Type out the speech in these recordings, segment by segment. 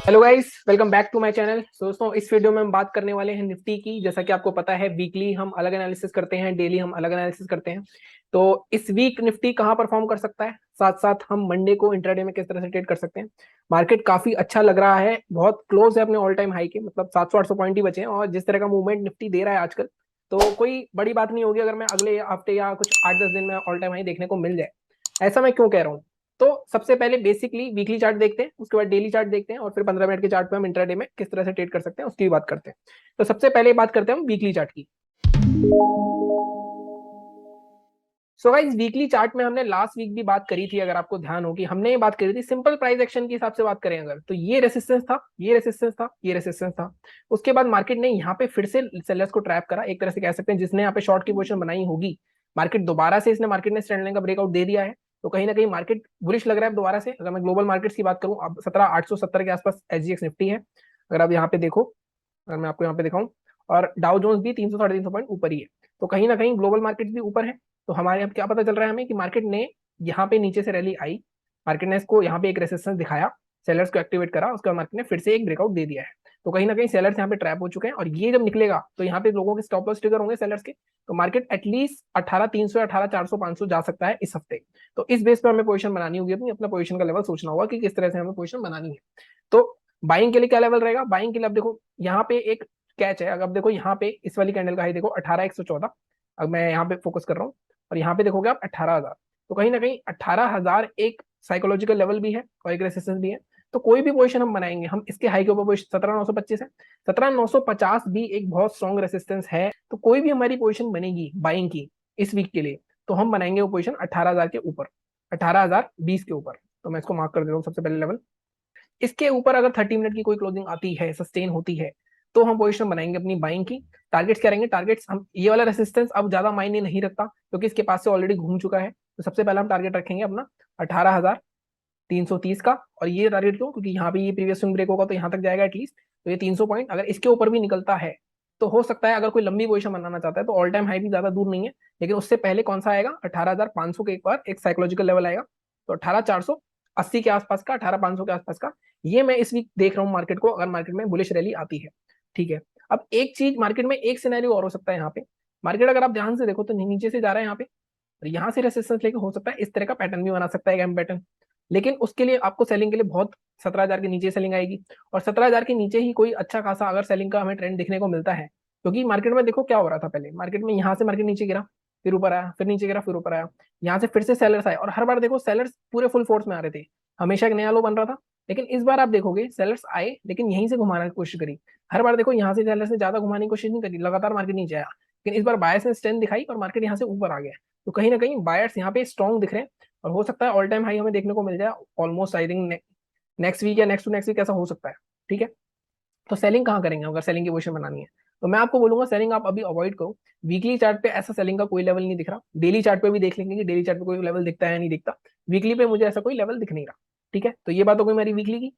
Hello guys, welcome back to my channel. दोस्तों, इस video में हम बात करने वाले हैं निफ्टी की। जैसा कि आपको पता है, वीकली हम अलग एनालिसिस करते हैं, डेली हम अलग एनालिसिस करते हैं। तो इस वीक निफ्टी कहाँ परफॉर्म कर सकता है, साथ साथ हम मंडे को इंट्राडे में किस तरह से ट्रेड कर सकते हैं। मार्केट काफी अच्छा लग रहा है, बहुत क्लोज है अपने ऑल टाइम हाई के, मतलब 700-800 पॉइंट ही बचे हैं। और जिस तरह का मूवमेंट निफ्टी दे रहा है आजकल, तो कोई बड़ी बात नहीं होगी अगर मैं अगले हफ्ते या कुछ 8-10 दिन में ऑल टाइम हाई देखने को मिल जाए। ऐसा मैं क्यों कह रहा हूँ? तो सबसे पहले बेसिकली वीकली चार्ट देखते हैं, उसके बाद डेली चार्ट देखते हैं, और फिर 15 मिनट के चार्ट पे हम इंट्राडे में किस तरह से ट्रेड कर सकते हैं उसकी भी बात करते हैं। तो सबसे पहले बात करते हैं हम वीकली चार्ट की। सो गाइस, वीकली चार्ट में हमने लास्ट वीक भी बात करी थी, अगर आपको ध्यान हो कि हमने ये बात करी थी सिंपल प्राइस एक्शन के हिसाब से बात करें अगर, तो ये रेसिस्टेंस था, ये रेसिस्टेंस था, ये रेसिस्टेंस था। उसके बाद मार्केट ने यहाँ पे फिर से सेलर्स को ट्रैप करा, एक तरह से कह सकते हैं जिसने यहाँ पे शॉर्ट की पोजीशन बनाई होगी। मार्केट दोबारा से इसने मार्केट ने ट्रेंड लाइन का ब्रेकआउट दे दिया है। तो कहीं ना कहीं मार्केट बुलिश लग रहा है दोबारा से। अगर मैं ग्लोबल मार्केट्स की बात करूं, अब 17,870 के आसपास एसजीएक्स निफ्टी है, अगर आप यहाँ पे देखो, अगर मैं आपको यहाँ पे दिखाऊं। और डाउ जोन्स भी 300-350 पॉइंट ऊपर ही है। तो कहीं ना कहीं ग्लोबल मार्केट भी ऊपर है। तो हमारे यहाँ क्या पता चल रहा है हमें कि मार्केट ने यहाँ पे नीचे से रैली आई, मार्केट ने इसको यहाँ पे एक रेसिस्टेंस दिखाया, सेलर्स को एक्टिवेट करा, उसके बाद मार्केट ने फिर से एक ब्रेकआउट दे दिया है। तो कहीं ना कहीं सेलर्स यहाँ पे ट्रैप हो चुके हैं, और ये जब निकलेगा तो यहाँ पे लोगों के स्टॉप लॉस ट्रिगर होंगे सेलर्स के। तो मार्केट एटलीस्ट 18,300 या 18,400-500 जा सकता है इस हफ्ते। तो इस बेस पर हमें पोजीशन बनानी होगी अपनी, अपना पोजीशन का लेवल सोचना होगा कि किस तरह से हमें पोजीशन बनानी है। तो बाइंग के लिए क्या लेवल रहेगा? बाइंग के लिए अब देखो यहाँ पे एक कैच है। अगर अब देखो यहाँ पे इस वाली कैंडल का हाई देखो 18,114, अब मैं यहाँ पे फोकस कर रहा हूँ, और यहाँ पे देखोगे आप 18,000। तो कहीं ना कहीं 18,000 एक साइकोलॉजिकल लेवल भी है और एक रेसिस्टेंस भी है। तो कोई भी पोजीशन हम बनाएंगे, हम इसके हाई के ऊपर पोजीशन 17,925 है, 17,950 भी एक बहुत स्ट्रॉन्ग रेसिस्टेंस है। तो कोई भी हमारी पोजीशन बनेगी बाइंग की इस वीक के लिए, तो हम बनाएंगे वो पोजीशन 18,000 के ऊपर, 18,020 के ऊपर। तो मैं इसको मार्क कर देता हूँ सबसे पहले लेवल। इसके ऊपर अगर 30 मिनट की कोई क्लोजिंग आती है, सस्टेन होती है, तो हम पोजीशन बनाएंगे अपनी बाइंग की। टारगेट्स क्या रहेंगे? टारगेट्स हम ये वाला रेसिस्टेंस अब ज्यादा मायने नहीं रखता, क्योंकि इसके पास से ऑलरेडी घूम चुका है। तो सबसे पहले हम टारगेट रखेंगे अपना 18,330 का। और ये टारगेट क्यों? क्योंकि यहाँ पे ये प्रीवियस स्विंग ब्रेक होगा तो यहाँ तक जाएगा एटलीस्ट। तो ये 300 पॉइंट अगर इसके ऊपर भी निकलता है, तो हो सकता है अगर कोई लंबी पोजीशन बनाना चाहता है तो ऑल टाइम हाई भी ज्यादा दूर नहीं है। लेकिन उससे पहले कौन सा आएगा? 18,500 के एक बार एक साइकोलॉजिकल लेवल आएगा। तो 18,480 के आसपास का, 18,500 के आसपास का, ये मैं इस वीक देख रहा हूँ मार्केट को, अगर मार्केट में बुलिश रैली आती है। ठीक है। अब एक चीज मार्केट में, एक सिनेरियो और हो सकता है यहाँ पे। मार्केट अगर आप ध्यान से देखो तो नीचे से जा रहा है यहाँ पे, और यहाँ से रेसिस्टेंस लेके हो सकता है इस तरह का पैटर्न भी बना सकता है, एम पैटर्न। लेकिन उसके लिए आपको सेलिंग के लिए बहुत 17,000 के नीचे सेलिंग आएगी। और 17,000 के नीचे ही कोई अच्छा खासा अगर सेलिंग का हमें ट्रेंड दिखने को मिलता है, क्योंकि मार्केट में देखो क्या हो रहा था पहले, मार्केट में यहाँ से मार्केट नीचे गिरा, फिर ऊपर आया, फिर नीचे गिरा, फिर ऊपर आया, यहाँ से फिर से सेलर्स आए, और हर बार देखो सेलर्स पूरे फुल फोर्स में आ रहे थे, हमेशा एक नया लो बन रहा था। लेकिन इस बार आप देखोगे सेलर्स आए लेकिन यहीं से घुमाने की कोशिश करी। हर बार देखो यहाँ से सेलर्स ने ज्यादा घुमाने की कोशिश नहीं करी, लगातार मार्केट नीचे आया। लेकिन इस बार बायर्स ने स्ट्रेंथ दिखाई और मार्केट यहाँ से ऊपर आ गया। तो कहीं ना कहीं बायर्स यहाँ पे स्ट्रॉन्ग दिख रहे हैं, और हो सकता है ऑल टाइम हाई हमें देखने को मिल जाए almost, I think next week या नेक्स्ट टू नेक्स्ट वीक, ऐसा हो सकता है। ठीक है। तो सेलिंग कहाँ करेंगे अगर सेलिंग की पोजीशन बनानी है? तो मैं आपको बोलूंगा सेलिंग आप अभी अवॉइड करो। वीकली चार्ट पे ऐसा सेलिंग का कोई लेवल नहीं दिख रहा, डेली चार्ट पे भी देख लेंगे कि डेली चार्ट पे कोई लेवल दिखता है या नहीं दिखता। वीकली पे मुझे ऐसा कोई लेवल दिख नहीं रहा। ठीक है, तो ये बात हो गई मेरी वीकली की।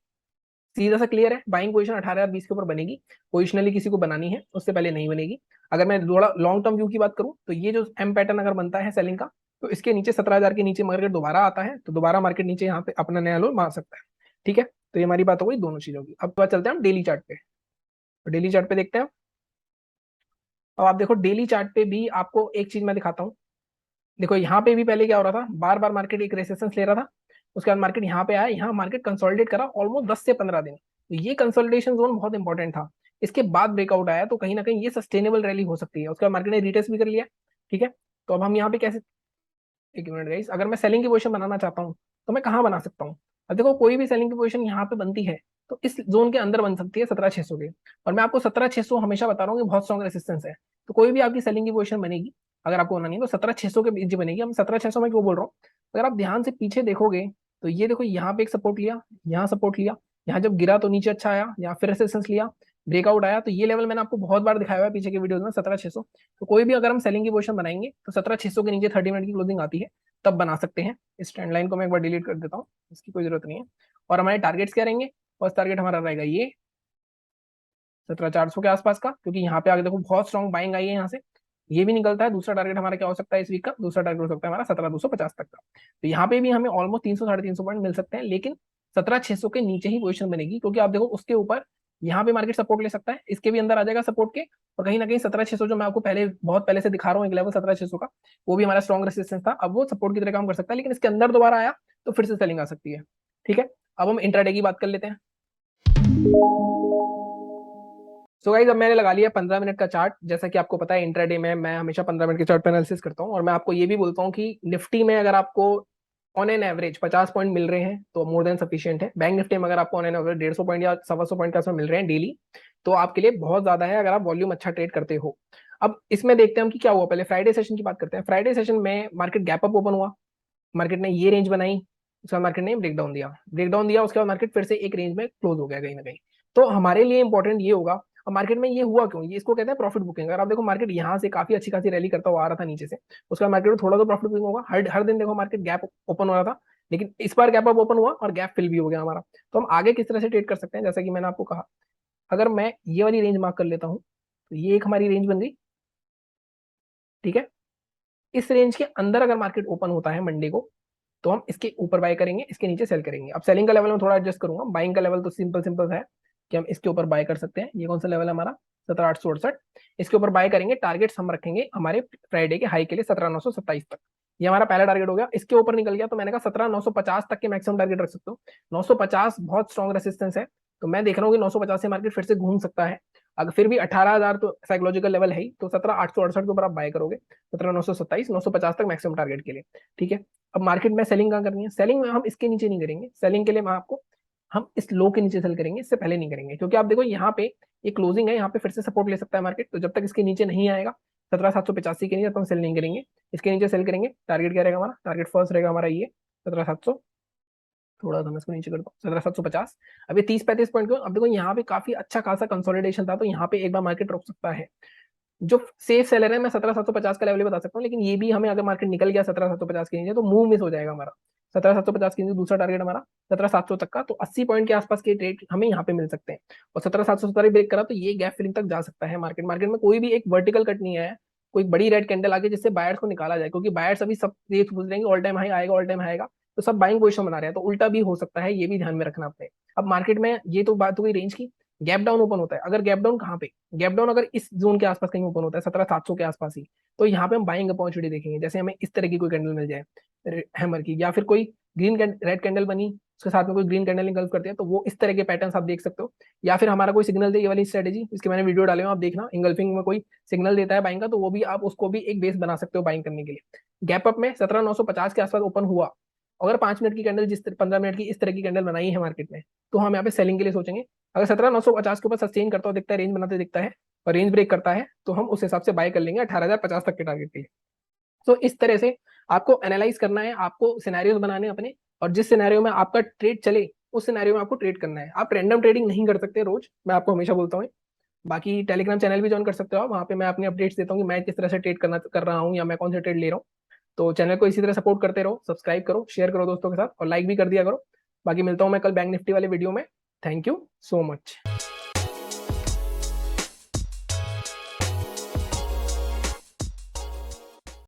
सीधा सा क्लियर है, बाइंग पोजीशन 18,020 के ऊपर बनेगी। पोजिशनली किसी को बनानी है, उससे पहले नहीं बनेगी। अगर मैं थोड़ा लॉन्ग टर्म व्यू की बात करूं, तो ये जो एम पैटर्न अगर बनता है सेलिंग का, तो इसके नीचे 17,000 के नीचे मार्केट दोबारा आता है, तो दोबारा मार्केट नीचे यहाँ पे अपना नया लो मार सकता है। ठीक है, तो ये हमारी बात हो गई दोनों चीजों की। अब बात चलते हैं हम डेली चार्ट पे। तो डेली चार्ट पे देखते हैं। अब आप देखो डेली चार्ट पे भी आपको एक चीज मैं दिखाता हूँ। देखो यहाँ पे भी पहले क्या हो रहा था, बार बार मार्केट एक रेसिस्टेंस ले रहा था, उसके बाद मार्केट यहाँ पे आया, यहाँ मार्केट कंसोलिडेट करा ऑलमोस्ट 10 से 15 दिन। तो ये कंसोलिडेशन जोन बहुत इंपॉर्टेंट था। इसके बाद ब्रेकआउट आया, तो कहीं ना कहीं ये सस्टेनेबल रैली हो सकती है। उसके बाद मार्केट ने रिटेस्ट भी कर लिया। ठीक है। तो अब हम यहाँ पे कैसे, एक मिनट गाइस, अगर मैं सेलिंग की पोजीशन बनाना चाहता हूँ तो मैं कहाँ बना सकता हूँ? अब देखो कोई भी सेलिंग की पोजीशन यहाँ पे बनती है तो इस जोन के अंदर बन सकती है 17,600 के। और मैं आपको 17,600 हमेशा बता रहा हूँ कि बहुत स्ट्रॉन्ग रेसिस्टेंस है। तो कोई भी आपकी सेलिंग की पोजीशन बनेगी, अगर आपको बनानी है तो 17,600 के बीच बनेगी। हम 17,600 में क्यों बोल रहा हूँ? अगर आप ध्यान से पीछे देखोगे तो ये देखो यहाँ पे एक सपोर्ट लिया, यहाँ सपोर्ट लिया, यहाँ जब गिरा तो नीचे अच्छा आया, यहाँ फिर रेसिस्टेंस लिया, ब्रेकआउट आया। तो ये लेवल मैंने आपको बहुत बार दिखाया हुआ है पीछे के वीडियोस में, 17,600। तो कोई भी अगर हम सेलिंग की पोजीशन बनाएंगे तो 17,600 के नीचे 30 मिनट की क्लोजिंग आती है, तब बना सकते हैं। इस ट्रेंड लाइन को मैं एक बार डिलीट कर देता हूँ, इसकी कोई जरूरत नहीं है। और हमारे टारगेट्स क्या रहेंगे? फर्स्ट टारगेट हमारा रहेगा ये 17,400 के आसपास का, क्योंकि यहाँ पे आगे देखो बहुत स्ट्रॉन्ग बाइंग आई है यहाँ से, ये भी निकलता है। दूसरा टारगेट हमारा क्या हो सकता है इस वीक का? दूसरा टारगेट हो सकता है हमारा 17,250 तक का। तो यहाँ पे भी हमें ऑलमोस्ट 300-350 पॉइंट मिल सकते हैं, लेकिन 17,600 के नीचे ही पोजीशन बनेगी, क्योंकि आप देखो उसके ऊपर यहाँ पे मार्केट सपोर्ट ले सकता है, इसके भी अंदर आ जाएगा सपोर्ट के, और कहीं ना कहीं 17,600 जो मैं आपको पहले बहुत पहले से दिखा रहा हूँ एक लेवल 17,600 का, वो भी हमारा स्ट्रॉन्ग रेसिस्टेंस था, अब वो सपोर्ट की तरह काम कर सकता है, लेकिन इसके अंदर दोबारा आया तो फिर से सेलिंग आ सकती है। ठीक है, अब हम इंट्राडे की बात कर लेते हैं। सो गाइस, अब मैंने लगा लिया 15 मिनट का चार्ट। जैसा कि आपको पता है इंट्राडे में मैं हमेशा 15 मिनट के चार्ट पे एनालिसिस करता हूँ, और मैं आपको ये भी बोलता हूँ कि निफ्टी में अगर आपको ऑन एन एवरेज 50 पॉइंट मिल रहे हैं तो मोर देन सफिशिएंट है। बैंक निफ्टी में अगर आपको ऑन एन एवरेज 150 पॉइंट या 125 पॉइंट के आसपास मिल रहे हैं डेली, तो आपके लिए बहुत ज्यादा है अगर आप वॉल्यूम अच्छा ट्रेड करते हो। अब इसमें देखते हैं हम कि क्या हुआ। पहले फ्राइडे सेशन की बात करते हैं। फ्राइडे सेशन में मार्केट गैप अप ओपन हुआ, मार्केट ने ये रेंज बनाई, उसके बाद मार्केट ने ब्रेकडाउन दिया, उसके बाद मार्केट फिर से एक रेंज में क्लोज हो गया कहीं ना कहीं। तो हमारे लिए इंपॉर्टेंट ये होगा, अब मार्केट में ये हुआ क्यों, ये इसको कहते हैं प्रॉफिट बुकिंग। अगर आप देखो मार्केट यहाँ से काफी अच्छी खासी रैली करता हुआ आ रहा था नीचे से, उसके बाद मार्केट में थोड़ा तो प्रॉफिट बुकिंग होगा। हर हर दिन देखो मार्केट गैप ओपन हो रहा था, लेकिन इस बार गैप अप ओपन हुआ और गैप फिल भी हो गया हमारा। तो हम आगे किस तरह से ट्रेड कर सकते हैं, जैसा कि मैंने आपको कहा, अगर मैं ये वाली रेंज मार्क कर लेता हूँ, तो ये एक हमारी रेंज बन गई। ठीक है, इस रेंज के अंदर अगर मार्केट ओपन होता है मंडे को, तो हम इसके ऊपर बाय करेंगे, इसके नीचे सेल करेंगे। अब सेलिंग का लेवल में थोड़ा एडजस्ट करूंगा, बाइंग का लेवल तो सिंपल सिंपल है कि हम इसके ऊपर बाय कर सकते हैं। ये कौन सा लेवल है हमारा, 17,868, इसके ऊपर बाय करेंगे। टारगेट्स हम रखेंगे हमारे फ्राइडे के हाई के लिए 17,927 तक। ये हमारा पहला टारगेट हो गया। इसके ऊपर निकल गया तो मैंने कहा 17,950 तक के मैक्सिमम टारगेट रख सकते हो। 950 बहुत स्ट्रॉन्ग रेसिस्टेंस है, तो मैं देख रहा हूँ कि 950 से मार्केट फिर से घूम सकता है। अगर फिर भी 18,000 तो साइकोलॉजिकल लेवल है ही, तो 17,868 के ऊपर आप बाय करोगे, 17,927, 950 तक मैक्सिमम टारगेट के लिए। ठीक है, अब मार्केट में सेलिंग कहाँ करनी है, सेलिंग में हम इसके नीचे नहीं करेंगे। सेलिंग के लिए मैं आपको, हम इस लो के नीचे सेल करेंगे, इससे पहले नहीं करेंगे, क्योंकि आप देखो यहाँ पे ये क्लोजिंग है, यहाँ पे फिर से सपोर्ट ले सकता है मार्केट। तो जब तक इसके नीचे नहीं आएगा 17,785 के नीचे, तब हम सेल नहीं करेंगे। इसके नीचे सेल करेंगे। टारगेट क्या रहेगा हमारा, टारगेट फर्स्ट रहेगा हमारा ये 17,700, थोड़ा सा मैं इसको नीचे करता हूँ, 17,750। अब ये 30-35 पॉइंट को, अब देखो यहाँ पे काफी अच्छा खासा कंसोलिडेशन था, तो यहाँ पे एक बार मार्केट रुक सकता है। जो सेफ सेलर है, मैं 17,750 का लेवल बता सकता हूँ, लेकिन ये भी हमें अगर मार्केट निकल गया 17,750 के नीचे तो मूव मिस हो जाएगा हमारा। 17,750 के नीचे दूसरा टारगेट हमारा 17,700 तक का, तो 80 पॉइंट के आसपास के ट्रेड हमें यहाँ पे मिल सकते हैं। और 17,770 ब्रेक करा तो ये गैप फिलिंग तक जा सकता है मार्केट। मार्केट में कोई भी एक वर्टिकल कट नहीं है, कोई बड़ी रेड कैंडल आगे जिससे बायर्स को निकाला जाए, क्योंकि बायर्स अभी सब ये सोच रहे हैं ऑल टाइम हाई आएगा, ऑल टाइम आएगा, तो सब बाइंग पोजिशन बना रहे हैं। तो उल्टा भी हो सकता है, ये भी ध्यान में रखना अपने। अब मार्केट में ये तो बात हो गई रेंज की। गैप डाउन ओपन होता है, अगर गैप डाउन कहाँ पे, गैप डाउन अगर इस जोन के आसपास कहीं ओपन होता है 17,700 के आसपास ही, तो यहाँ पे हम बाइंग अपॉर्चुनिटी देखेंगे। जैसे हमें इस तरह की कोई कैंडल मिल जाए हैमर की, या फिर कोई ग्रीन रेड कैंडल बनी, उसके साथ में कोई ग्रीन कैंडल इंगल्फ करते हैं, तो वो इस तरह के पैटर्न आप देख सकते हो। या फिर हमारा कोई सिग्नल दे, ये वाली स्ट्रेटेजी इसके मैंने वीडियो डाले हो, आप देखना, इंगल्फिंग में कोई सिग्नल देता है बाइंग का, तो वो भी आप उसको भी एक बेस बना सकते हो बाइंग करने के लिए। गैप अप में 17,950 के आसपास ओपन हुआ, अगर 5 मिनट की कैंडल, जिस 15 मिनट की इस तरह की कैंडल बनाई है मार्केट में, तो हम यहाँ पे सेलिंग के लिए सोचेंगे। अगर 17,950 के ऊपर सस्टेन करता हुआ दिखता है, रेंज बनाते दिखता है और रेंज ब्रेक करता है, तो हम उस हिसाब से बाय कर लेंगे 18,050 तक के टारगेट के लिए। तो इस तरह से आपको एनालाइज करना है, आपको सिनेरियोज बनाने अपने, और जिस सिनेरियो में आपका ट्रेड चले उस सिनेरियो में आपको ट्रेड करना है। आप रैंडम ट्रेडिंग नहीं कर सकते रोज, मैं आपको हमेशा बोलता हूँ। बाकी टेलीग्राम चैनल भी ज्वाइन कर सकते हो आप, वहाँ पे मैं अपनी अपडेट्स देता हूँ कि मैं किस तरह से ट्रेड कर रहा हूँ, या मैं कौन से ट्रेड ले रहा हूँ। तो चैनल को इसी तरह सपोर्ट करते रहो, सब्सक्राइब करो, शेयर करो दोस्तों के साथ, और लाइक भी कर दिया करो। बाकी मिलता हूँ मैं कल बैंक निफ्टी वाले वीडियो में। Thank you so much.